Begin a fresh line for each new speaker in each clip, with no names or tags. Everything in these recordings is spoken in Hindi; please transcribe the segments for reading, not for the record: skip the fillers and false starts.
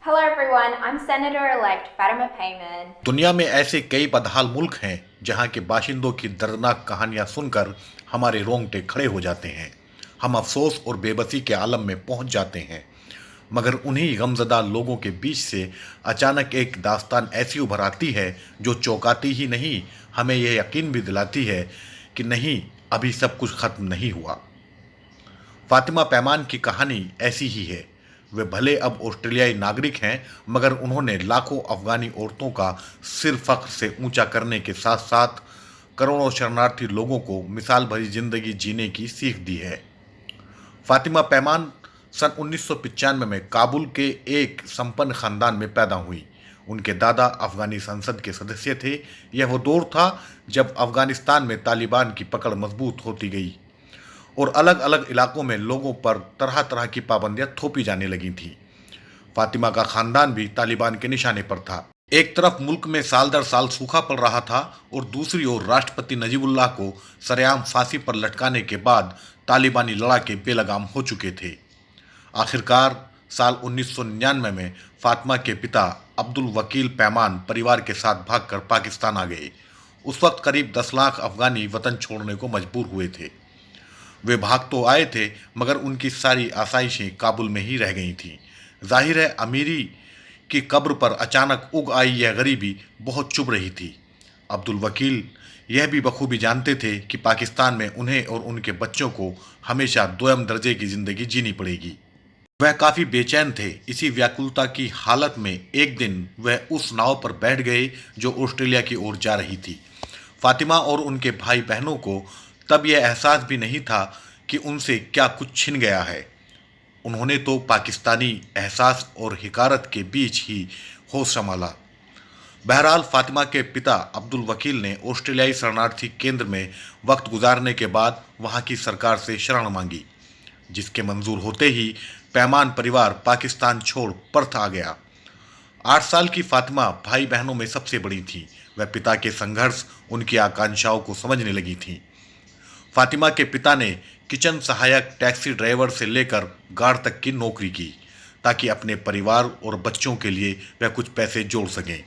Hello everyone, I'm Senator-elect Fatima Payman.
दुनिया में ऐसे कई बदहाल मुल्क हैं जहां के बाशिंदों की दर्दनाक कहानियां सुनकर हमारे रोंगटे खड़े हो जाते हैं। हम अफसोस और बेबसी के आलम में पहुंच जाते हैं। मगर उन्हीं गमज़दा लोगों के बीच से अचानक एक दास्तान ऐसी उभर आती है जो चौंकाती ही नहीं, हमें यह यकीन भी दिलाती है कि नहीं, अभी सब कुछ खत्म नहीं हुआ। फातिमा पैमान की कहानी ऐसी ही है। वे भले अब ऑस्ट्रेलियाई नागरिक हैं, मगर उन्होंने लाखों अफगानी औरतों का सिर फख्र से ऊंचा करने के साथ साथ करोड़ों शरणार्थी लोगों को मिसाल भरी जिंदगी जीने की सीख दी है। फातिमा पैमान सन 1995 में काबुल के एक संपन्न खानदान में पैदा हुई। उनके दादा अफगानी संसद के सदस्य थे। यह वो दौर था जब अफगानिस्तान में तालिबान की पकड़ मजबूत होती गई और अलग अलग इलाकों में लोगों पर तरह तरह की पाबंदियां थोपी जाने लगी थी। फातिमा का खानदान भी तालिबान के निशाने पर था। एक तरफ मुल्क में साल दर साल सूखा पड़ रहा था और दूसरी ओर राष्ट्रपति नजीबुल्लाह को सरेआम फांसी पर लटकाने के बाद तालिबानी लड़ाके बेलगाम हो चुके थे। आखिरकार साल 1999 में फातिमा के पिता अब्दुल वकील पैमान परिवार के साथ भागकर पाकिस्तान आ गए। उस वक्त करीब 10 लाख अफगानी वतन छोड़ने को मजबूर हुए थे। वे भाग तो आए थे, मगर उनकी सारी आसाइशें काबुल में ही रह गई थीं। जाहिर है, अमीरी की कब्र पर अचानक उग आई यह गरीबी बहुत चुभ रही थी। अब्दुल वकील यह भी बखूबी जानते थे कि पाकिस्तान में उन्हें और उनके बच्चों को हमेशा दोयम दर्जे की जिंदगी जीनी पड़ेगी। वह काफ़ी बेचैन थे। इसी व्याकुलता की हालत में एक दिन वह उस नाव पर बैठ गए जो ऑस्ट्रेलिया की ओर जा रही थी। फातिमा और उनके भाई बहनों को तब यह एहसास भी नहीं था कि उनसे क्या कुछ छिन गया है। उन्होंने तो पाकिस्तानी एहसास और हिकारत के बीच ही होश संभाला। बहरहाल फातिमा के पिता अब्दुल वकील ने ऑस्ट्रेलियाई शरणार्थी केंद्र में वक्त गुजारने के बाद वहां की सरकार से शरण मांगी, जिसके मंजूर होते ही पैमान परिवार पाकिस्तान छोड़ पर्थ आ गया। 8 साल की फातिमा भाई बहनों में सबसे बड़ी थी। वह पिता के संघर्ष, उनकी आकांक्षाओं को समझने लगी थी। फातिमा के पिता ने किचन सहायक, टैक्सी ड्राइवर से लेकर गार्ड तक की नौकरी की ताकि अपने परिवार और बच्चों के लिए वह कुछ पैसे जोड़ सकें।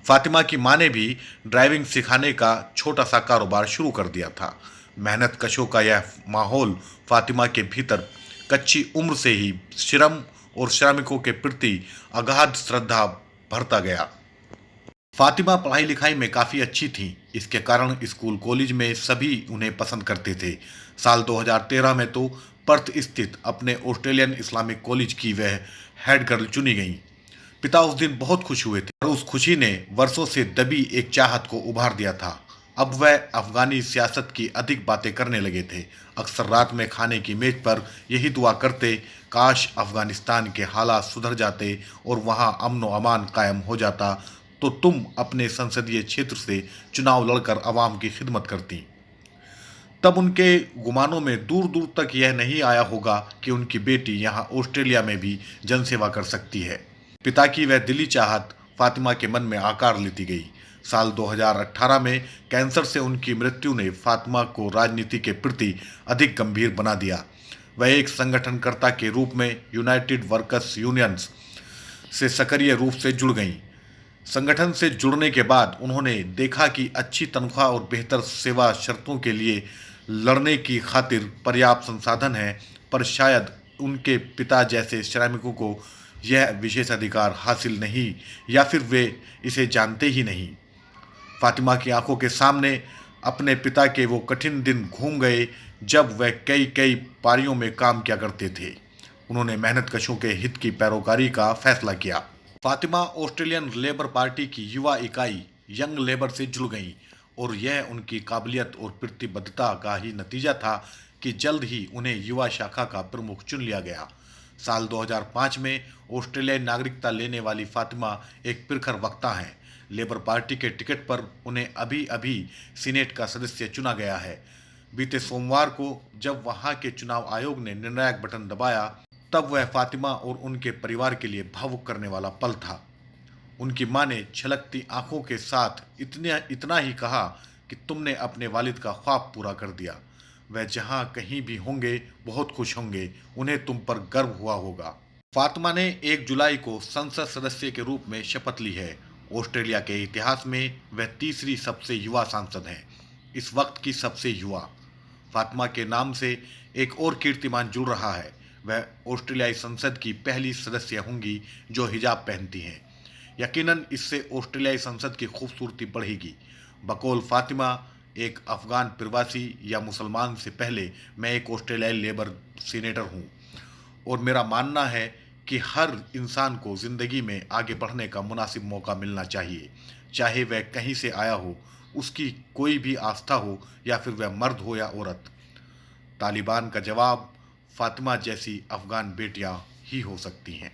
फातिमा की मां ने भी ड्राइविंग सिखाने का छोटा सा कारोबार शुरू कर दिया था। मेहनत कशों का यह माहौल फातिमा के भीतर कच्ची उम्र से ही श्रम और श्रमिकों के प्रति अगाध श्रद्धा भरता गया। फातिमा पढ़ाई लिखाई में काफ़ी अच्छी थी। इसके कारण स्कूल कॉलेज में सभी उन्हें पसंद करते थे। साल 2013 में तो पर्थ स्थित अपने ऑस्ट्रेलियन इस्लामिक कॉलेज की वह हेड गर्ल चुनी गई। पिता उस दिन बहुत खुश हुए थे और उस खुशी ने वर्षों से दबी एक चाहत को उभार दिया था। अब वह अफगानी सियासत की अधिक बातें करने लगे थे। अक्सर रात में खाने की मेज पर यही दुआ करते, काश अफगानिस्तान के हालात सुधर जाते और वहां अमन व अमान कायम हो जाता, तो तुम अपने संसदीय क्षेत्र से चुनाव लड़कर अवाम की खिदमत करती। तब उनके गुमानों में दूर दूर तक यह नहीं आया होगा कि उनकी बेटी यहाँ ऑस्ट्रेलिया में भी जनसेवा कर सकती है। पिता की वह दिली चाहत फातिमा के मन में आकार लेती गई। साल 2018 में कैंसर से उनकी मृत्यु ने फातिमा को राजनीति के प्रति अधिक गंभीर बना दिया। वह एक संगठनकर्ता के रूप में यूनाइटेड वर्कर्स यूनियंस से सक्रिय रूप से जुड़ गईं। संगठन से जुड़ने के बाद उन्होंने देखा कि अच्छी तनख्वाह और बेहतर सेवा शर्तों के लिए लड़ने की खातिर पर्याप्त संसाधन है, पर शायद उनके पिता जैसे श्रमिकों को यह विशेषाधिकार हासिल नहीं, या फिर वे इसे जानते ही नहीं। फातिमा की आंखों के सामने अपने पिता के वो कठिन दिन घूम गए जब वह कई कई पारियों में काम किया करते थे। उन्होंने मेहनत कशों के हित की पैरोकारी का फैसला किया। फातिमा ऑस्ट्रेलियन लेबर पार्टी की युवा इकाई यंग लेबर से जुड़ गई और यह उनकी काबिलियत और प्रतिबद्धता का ही नतीजा था कि जल्द ही उन्हें युवा शाखा का प्रमुख चुन लिया गया। साल 2005 में ऑस्ट्रेलियाई नागरिकता लेने वाली फातिमा एक प्रखर वक्ता हैं। लेबर पार्टी के टिकट पर उन्हें अभी अभी सीनेट का सदस्य चुना गया है। बीते सोमवार को जब वहां के चुनाव आयोग ने निर्णायक बटन दबाया, तब वह फातिमा और उनके परिवार के लिए भावुक करने वाला पल था। उनकी मां ने छलकती आंखों के साथ इतना ही कहा कि तुमने अपने वालिद का ख्वाब पूरा कर दिया। वह जहां कहीं भी होंगे बहुत खुश होंगे। उन्हें तुम पर गर्व हुआ होगा। फातिमा ने 1 जुलाई को संसद सदस्य के रूप में शपथ ली है। ऑस्ट्रेलिया के इतिहास में वह तीसरी सबसे युवा सांसद हैं, इस वक्त की सबसे युवा। फातिमा के नाम से एक और कीर्तिमान जुड़ रहा है, वह ऑस्ट्रेलियाई संसद की पहली सदस्य होंगी जो हिजाब पहनती हैं। यकीनन इससे ऑस्ट्रेलियाई संसद की खूबसूरती बढ़ेगी। बकौल फातिमा एक अफगान प्रवासी या मुसलमान से पहले मैं एक ऑस्ट्रेलियाई लेबर सीनेटर हूँ, और मेरा मानना है कि हर इंसान को ज़िंदगी में आगे बढ़ने का मुनासिब मौका मिलना चाहिए, चाहे वह कहीं से आया हो, उसकी कोई भी आस्था हो या फिर वह मर्द हो या औरत। तालिबान का जवाब फातिमा जैसी अफगान बेटियां ही हो सकती हैं।